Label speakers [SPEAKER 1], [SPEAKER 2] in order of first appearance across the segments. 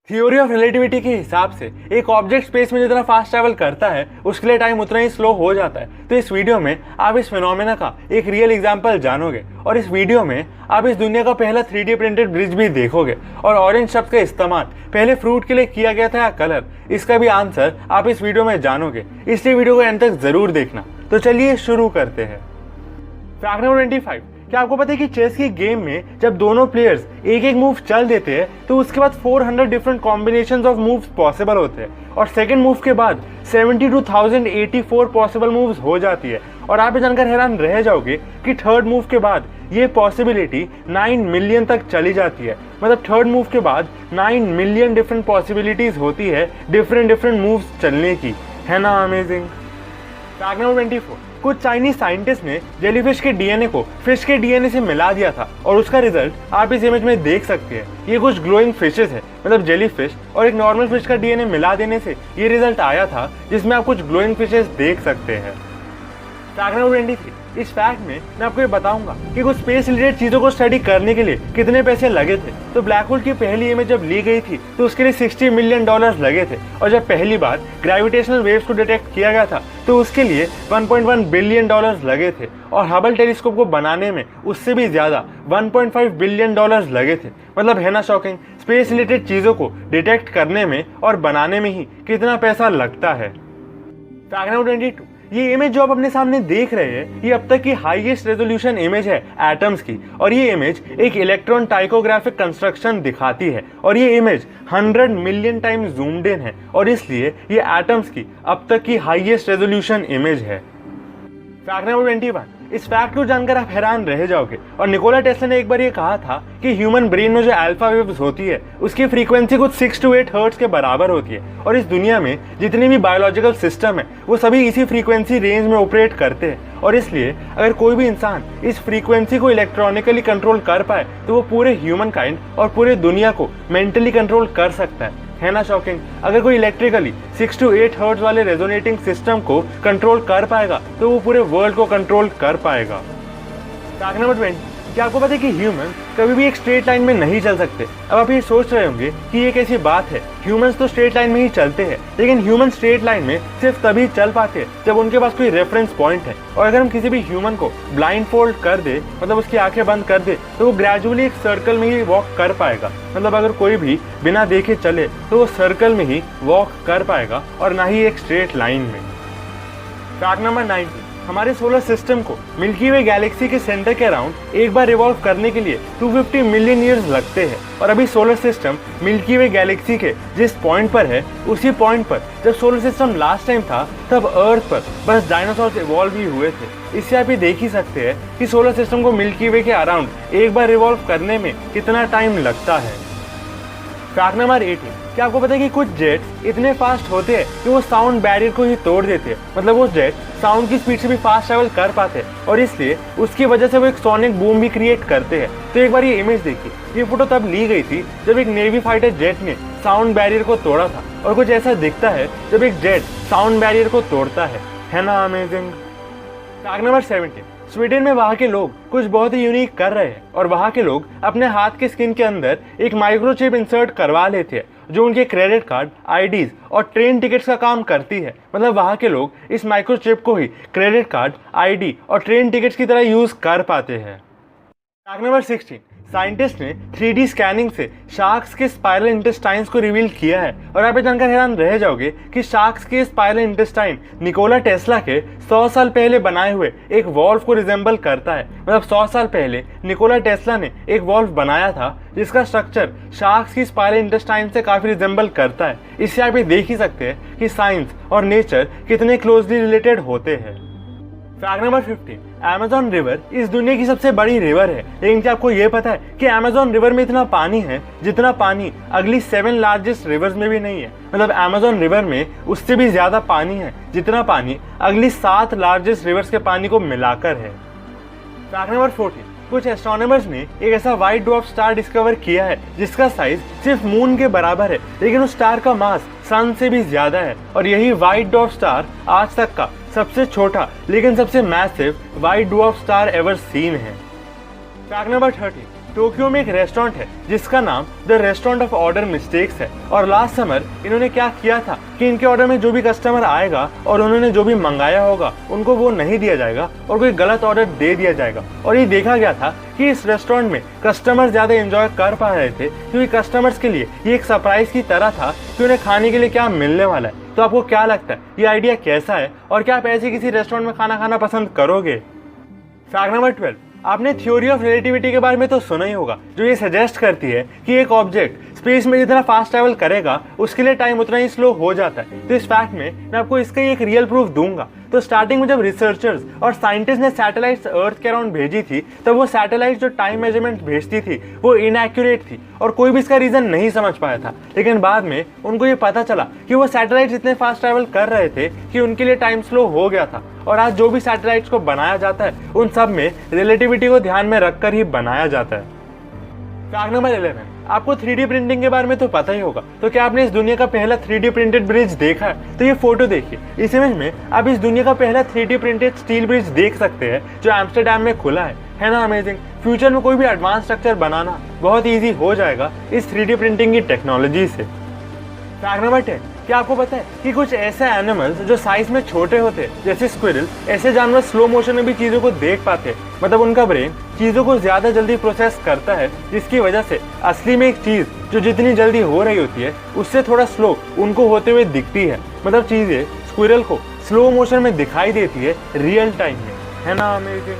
[SPEAKER 1] Theory of relativity के हिसाब से एक ऑब्जेक्ट स्पेस में जितना फास्ट ट्रैवल करता है उसके लिए टाइम उतना ही स्लो हो जाता है। तो इस वीडियो में आप इस फिनोमेना का एक रियल एग्जांपल जानोगे और इस वीडियो में आप इस दुनिया का पहला 3D प्रिंटेड ब्रिज भी देखोगे। और ऑरेंज शब्द का इस्तेमाल पहले फ्रूट के लिए किया गया था या कलर, इसका भी आंसर आप इस वीडियो में जानोगे, इसलिए वीडियो को एंड तक जरूर देखना। तो चलिए शुरू करते हैं। फैक्ट नंबर 25, क्या आपको पता है कि चेस की गेम में जब दोनों प्लेयर्स एक एक मूव चल देते हैं तो उसके बाद 400 different combinations of moves possible होते हैं और सेकंड मूव के बाद 72,084 पॉसिबल मूव्स हो जाती है। और आप ये जानकर हैरान रह जाओगे कि थर्ड मूव के बाद ये पॉसिबिलिटी 9 मिलियन तक चली जाती है। मतलब थर्ड मूव के बाद 9 मिलियन डिफरेंट पॉसिबिलिटीज होती है डिफरेंट मूव्स चलने की। है ना अमेजिंग। फैक्ट नंबर 24, कुछ चाइनीज साइंटिस्ट ने जेलीफिश के डीएनए को फिश के डीएनए से मिला दिया था और उसका रिजल्ट आप इस इमेज में देख सकते हैं। ये कुछ ग्लोइंग फिशेस है, मतलब जेलीफिश और एक नॉर्मल फिश का डीएनए मिला देने से ये रिजल्ट आया था, जिसमें आप कुछ ग्लोइंग फिशेस देख सकते हैं। फैक्ट नंबर 23, इस फैक्ट में मैं आपको ये बताऊंगा कि कुछ स्पेस रिलेटेड चीजों को स्टडी करने के लिए कितने पैसे लगे थे। तो ब्लैक होल की पहली इमेज जब ली गई थी तो उसके लिए $60 मिलियन लगे थे और जब पहली बार ग्रेविटेशनल वेव्स को डिटेक्ट किया गया था तो उसके लिए $1.1 बिलियन लगे थे और हबल टेलीस्कोप को बनाने में उससे भी ज्यादा $1.5 बिलियन लगे थे। मतलब है ना शॉकिंग, स्पेस रिलेटेड चीजों को डिटेक्ट करने में और बनाने में ही कितना पैसा लगता है। फैक्ट नंबर 22, ये इमेज जो आप अपने सामने देख रहे हैं ये अब तक की हाईएस्ट रेजोल्यूशन इमेज है एटम्स की और ये इमेज एक इलेक्ट्रॉन टाइकोग्राफिक कंस्ट्रक्शन दिखाती है और ये इमेज 100 मिलियन टाइम जूम्ड इन है और इसलिए ये एटम्स की अब तक की हाईएस्ट रेजोल्यूशन इमेज है। फैक्ट नंबर 21, इस फैक्ट को जानकर आप हैरान रह जाओगे और निकोला टेस्ला ने एक बार ये कहा था कि ह्यूमन ब्रेन में जो अल्फा वेव्स होती है उसकी फ्रीक्वेंसी कुछ 6 to 8 हर्ट्ज के बराबर होती है और इस दुनिया में जितने भी बायोलॉजिकल सिस्टम है वो सभी इसी फ्रीक्वेंसी रेंज में ऑपरेट करते हैं और इसलिए अगर कोई भी इंसान इस फ्रीक्वेंसी को इलेक्ट्रॉनिकली कंट्रोल कर पाए तो वो पूरे ह्यूमन काइंड और पूरे दुनिया को मेंटली कंट्रोल कर सकता है ना शॉकिंग। अगर कोई इलेक्ट्रिकली 6 to 8 हर्ट्ज वाले रेजोनेटिंग सिस्टम को कंट्रोल कर पाएगा तो वो पूरे वर्ल्ड को कंट्रोल कर पाएगा। फैक्ट नंबर 20, क्या आपको पता है कि ह्यूमन कभी भी एक स्ट्रेट लाइन में नहीं चल सकते। अब आप ये सोच रहे होंगे कि ये कैसी बात है, ह्यूमंस तो स्ट्रेट लाइन में ही चलते हैं, लेकिन ह्यूमन स्ट्रेट लाइन में सिर्फ तभी चल पाते हैं जब उनके पास कोई रेफरेंस पॉइंट है। और अगर हम किसी भी ह्यूमन को ब्लाइंड फोल्ड कर दे, मतलब उसकी आंखें बंद कर दे, तो वो ग्रेजुअली एक सर्कल में ही वॉक कर पाएगा। मतलब अगर कोई भी बिना देखे चले तो वो सर्कल में ही वॉक कर पाएगा और ना ही एक स्ट्रेट लाइन में। फैक्ट नंबर 19, हमारे सोलर सिस्टम को मिल्की वे गैलेक्सी के सेंटर के अराउंड एक बार रिवॉल्व करने के लिए 250 मिलियन ईयर्स लगते हैं और अभी सोलर सिस्टम मिल्की वे गैलेक्सी के जिस पॉइंट पर है उसी पॉइंट पर जब सोलर सिस्टम लास्ट टाइम था तब अर्थ पर बस डायनासोर्स इवॉल्व ही हुए थे। इससे आप ये देख ही सकते हैं कि सोलर सिस्टम को मिल्की वे के अराउंड एक बार रिवॉल्व करने में कितना टाइम लगता है। फैक्ट नंबर 18, क्या आपको पता है कि कुछ जेट्स इतने फास्ट होते हैं कि वो साउंड बैरियर को ही तोड़ देते हैं। मतलब वो जेट साउंड की स्पीड से भी फास्ट ट्रैवल कर पाते हैं और इसलिए उसकी वजह से वो एक सोनिक बूम भी क्रिएट करते हैं। तो एक बार ये इमेज देखिए, ये फोटो तब ली गई थी जब एक नेवी फाइटर जेट ने साउंड बैरियर को तोड़ा था और कुछ ऐसा दिखता है जब एक जेट साउंड बैरियर को तोड़ता है ना अमेजिंग। फैक्ट नंबर 17, स्वीडन में वहाँ के लोग कुछ बहुत ही यूनिक कर रहे हैं और वहाँ के लोग अपने हाथ के स्किन के अंदर एक माइक्रोचिप इंसर्ट करवा लेते हैं जो उनके क्रेडिट कार्ड, आईडीज और ट्रेन टिकट्स का काम करती है। मतलब वहाँ के लोग इस माइक्रोचिप को ही क्रेडिट कार्ड, आईडी और ट्रेन टिकट्स की तरह यूज कर पाते हैं। फैक्ट नंबर 16, साइंटिस्ट ने 3D स्कैनिंग से शार्क्स के स्पाइरल इंटेस्टाइन्स को रिवील किया है और आप ये जानकर हैरान रह जाओगे कि शार्क्स के स्पाइरल इंटेस्टाइन निकोला टेस्ला के 100 साल पहले बनाए हुए एक वॉल्व को रिजेंबल करता है। मतलब 100 साल पहले निकोला टेस्ला ने एक वॉल्व बनाया था जिसका स्ट्रक्चर शार्क्स की स्पाइरल इंटेस्टाइन से काफी रिजेंबल करता है। इससे आप ये देख ही सकते हैं कि साइंस और नेचर कितने क्लोजली रिलेटेड होते हैं। फैक्ट नंबर 15, अमेज़न रिवर इस दुनिया की सबसे बड़ी रिवर है, लेकिन क्या आपको ये पता है कि अमेज़न रिवर में इतना पानी है जितना पानी अगली 7 लार्जेस्ट रिवर्स में भी नहीं है। मतलब अमेज़न रिवर में उससे भी ज्यादा पानी है जितना पानी अगली 7 लार्जेस्ट रिवर्स के पानी को मिलाकर है। फैक्ट नंबर 14, कुछ एस्ट्रोनॉमर्स ने एक ऐसा व्हाइट ड्वार्फ स्टार डिस्कवर किया है जिसका साइज सिर्फ मून के बराबर है, लेकिन उस स्टार का मास सन से भी ज्यादा है और यही व्हाइट ड्वार्फ स्टार आज तक का सबसे छोटा लेकिन सबसे massive white dwarf star ever seen है। फैक्ट नंबर 30, टोक्यो में एक रेस्टोरेंट है जिसका नाम the restaurant of order mistakes है। और लास्ट समर इन्होंने क्या किया था कि इनके ऑर्डर में जो भी कस्टमर आएगा और उन्होंने जो भी मंगाया होगा उनको वो नहीं दिया जाएगा और कोई गलत ऑर्डर दे दिया जाएगा। और ये देखा गया था कि इस रेस्टोरेंट में कस्टमर ज़्यादा एंजॉय कर पा रहे थे क्योंकि कस्टमर्स के लिए ये एक सरप्राइज की तरह था कि उन्हें खाने के लिए क्या मिलने वाला है। तो आपको क्या लगता है ये आइडिया कैसा है और क्या आप ऐसे किसी रेस्टोरेंट में खाना खाना पसंद करोगे? फैक्ट नंबर 12, आपने थ्योरी ऑफ रिलेटिविटी के बारे में तो सुना ही होगा, जो ये सजेस्ट करती है कि एक ऑब्जेक्ट स्पेस में जितना फास्ट ट्रैवल करेगा उसके लिए टाइम उतना ही स्लो हो जाता है। तो इस फैक्ट में मैं आपको इसका एक रियल प्रूफ दूंगा। तो स्टार्टिंग में जब रिसर्चर्स और साइंटिस्ट ने सैटेलाइट्स अर्थ के अराउंड भेजी थी तब वो सैटेलाइट जो टाइम मेजरमेंट भेजती थी वो इनएक्यूरेट थी और कोई भी इसका रीजन नहीं समझ पाया था। लेकिन बाद में उनको ये पता चला कि वो सैटेलाइट्स इतने फास्ट ट्रैवल कर रहे थे कि उनके लिए टाइम स्लो हो गया था। और आज जो भी सैटेलाइट्स को बनाया जाता है उन सब में रिलेटिविटी को ध्यान में रखकर ही बनाया जाता है। फैक्ट नंबर 11, आपको 3D प्रिंटिंग के बारे में तो पता ही होगा। तो क्या आपने इस दुनिया का पहला 3D प्रिंटेड ब्रिज देखा है? तो ये फोटो देखिए। इस इमेज में आप इस दुनिया का पहला 3D प्रिंटेड स्टील ब्रिज देख सकते हैं जो एम्स्टरडैम में खुला है ना अमेजिंग। फ्यूचर में कोई भी एडवांस स्ट्रक्चर बनाना बहुत ईजी हो जाएगा इस 3D प्रिंटिंग की टेक्नोलॉजी से। फैक्ट नंबर 10, क्या आपको पता है कि कुछ ऐसे एनिमल्स जो साइज में छोटे होते हैं जैसे स्क्विरल, ऐसे जानवर स्लो मोशन में भी चीज़ों को देख पाते हैं। मतलब उनका ब्रेन चीज़ों को ज़्यादा जल्दी प्रोसेस करता है जिसकी वजह से असली में एक चीज़ जो जितनी जल्दी हो रही होती है उससे थोड़ा स्लो उनको होते हुए दिखती है। मतलब चीज़ें स्क्विरल को स्लो मोशन में दिखाई देती है रियल टाइम में, है ना amazing.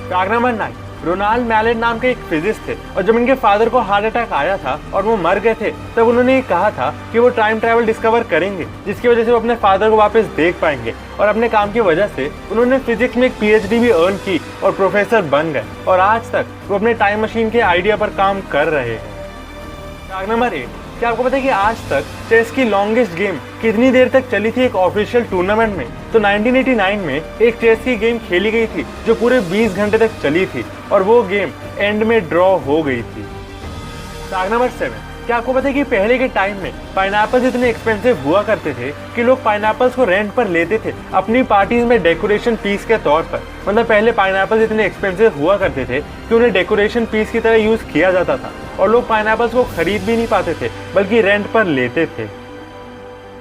[SPEAKER 1] Fact number 9, Ronald Mallett नाम के एक फिजिस्ट थे और जब इनके फादर को हार्ट अटैक आया था और वो मर गए थे तब उन्होंने ये कहा था कि वो टाइम ट्रैवल डिस्कवर करेंगे जिसकी वजह से वो अपने फादर को वापस देख पाएंगे। और अपने काम की वजह से उन्होंने फिजिक्स में एक PhD भी अर्न की और प्रोफेसर बन गए और आज तक वो अपने टाइम मशीन के आइडिया पर काम कर रहे हैं। फैक्ट नंबर 8, क्या आपको पता है कि आज तक चेस की लॉन्गेस्ट गेम कितनी देर तक चली थी एक ऑफिशियल टूर्नामेंट में? तो 1989 में एक चेस की गेम खेली गई थी जो पूरे 20 घंटे तक चली थी और वो गेम एंड में ड्रॉ हो गई थी। फैक्ट नंबर 7, क्या आपको पता है कि पहले के टाइम में पाइनएप्पल्स इतने एक्सपेंसिव हुआ करते थे कि लोग पाइनएप्पल्स को रेंट पर लेते थे अपनी पार्टीज में डेकोरेशन पीस के तौर पर। मतलब पहले पाइनएप्पल्स इतने एक्सपेंसिव हुआ करते थे कि उन्हें डेकोरेशन पीस की तरह यूज किया जाता था और लोग पाइनएप्पल्स को खरीद भी नहीं पाते थे बल्कि रेंट पर लेते थे।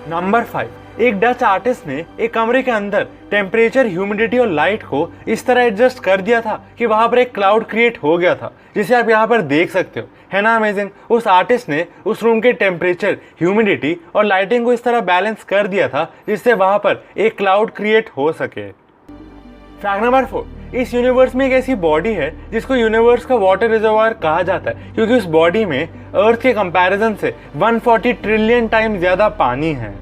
[SPEAKER 1] नंबर 5, एक डच आर्टिस्ट ने एक कमरे के अंदर टेम्परेचर, ह्यूमिडिटी और लाइट को इस तरह एडजस्ट कर दिया था कि वहां पर एक क्लाउड क्रिएट हो गया था जिसे आप यहाँ पर देख सकते हो, है ना अमेजिंग। उस आर्टिस्ट ने उस रूम के टेम्परेचर, ह्यूमिडिटी और लाइटिंग को इस तरह बैलेंस कर दिया था जिससे वहां पर एक क्लाउड क्रिएट हो सके। फैक्ट नंबर 4, इस यूनिवर्स में एक ऐसी बॉडी है जिसको यूनिवर्स का वाटर रिजर्वायर कहा जाता है क्योंकि उस बॉडी में अर्थ के कंपैरिजन से 140 ट्रिलियन टाइम ज्यादा पानी है।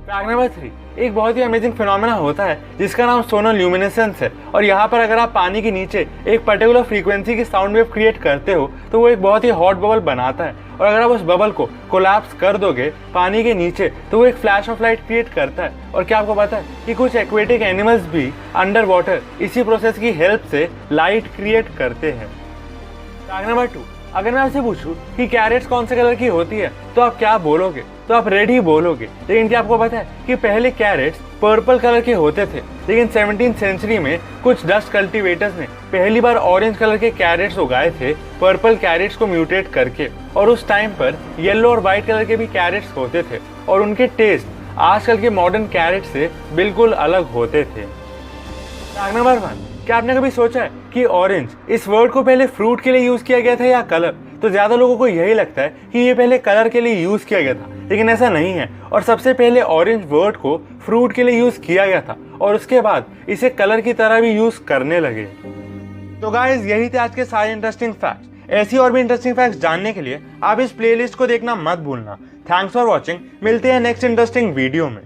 [SPEAKER 1] फैक्ट नंबर 3, एक बहुत ही अमेजिंग फिनोमेना होता है जिसका नाम सोलर ल्यूमिनेसेंस है और यहाँ पर अगर आप पानी के नीचे एक पर्टिकुलर फ्रीक्वेंसी की साउंड वेव क्रिएट करते हो तो वो एक बहुत ही हॉट बबल बनाता है और अगर आप उस बबल को कोलैप्स कर दोगे पानी के नीचे तो वो एक फ्लैश ऑफ लाइट क्रिएट करता है। और क्या आपको पता है कि कुछ एक्वेटिक एनिमल्स भी अंडर वाटर इसी प्रोसेस की हेल्प से लाइट क्रिएट करते हैं। फैक्ट नंबर 2, अगर मैं आपसे पूछूं कि कैरेट्स कौन से कलर की होती है तो आप क्या बोलोगे? तो आप रेड ही बोलोगे। लेकिन क्या आपको पता है कि पहले कैरेट्स पर्पल कलर के होते थे लेकिन 17वीं सेंचुरी में कुछ डच कल्टीवेटर्स ने पहली बार ऑरेंज कलर के कैरेट्स उगाए थे पर्पल कैरेट्स को म्यूटेट करके। और उस टाइम पर येलो और व्हाइट कलर के भी कैरेट्स होते थे और उनके टेस्ट आजकल के मॉडर्न कैरेट से बिल्कुल अलग होते थे। फैक्ट नंबर 1, क्या आपने कभी सोचा है कि ऑरेंज इस वर्ड को पहले फ्रूट के लिए यूज किया गया था या कलर? तो ज्यादा लोगों को यही लगता है कि ये पहले कलर के लिए यूज किया गया था लेकिन ऐसा नहीं है और सबसे पहले ऑरेंज वर्ड को फ्रूट के लिए यूज किया गया था और उसके बाद इसे कलर की तरह भी यूज करने लगे। तो गाइस यही थे आज के सारे इंटरेस्टिंग फैक्ट्स। ऐसी और भी इंटरेस्टिंग फैक्ट्स जानने के लिए आप इस प्लेलिस्ट को देखना मत भूलना। थैंक्स फॉर वॉचिंग, मिलते हैं नेक्स्ट इंटरेस्टिंग वीडियो में।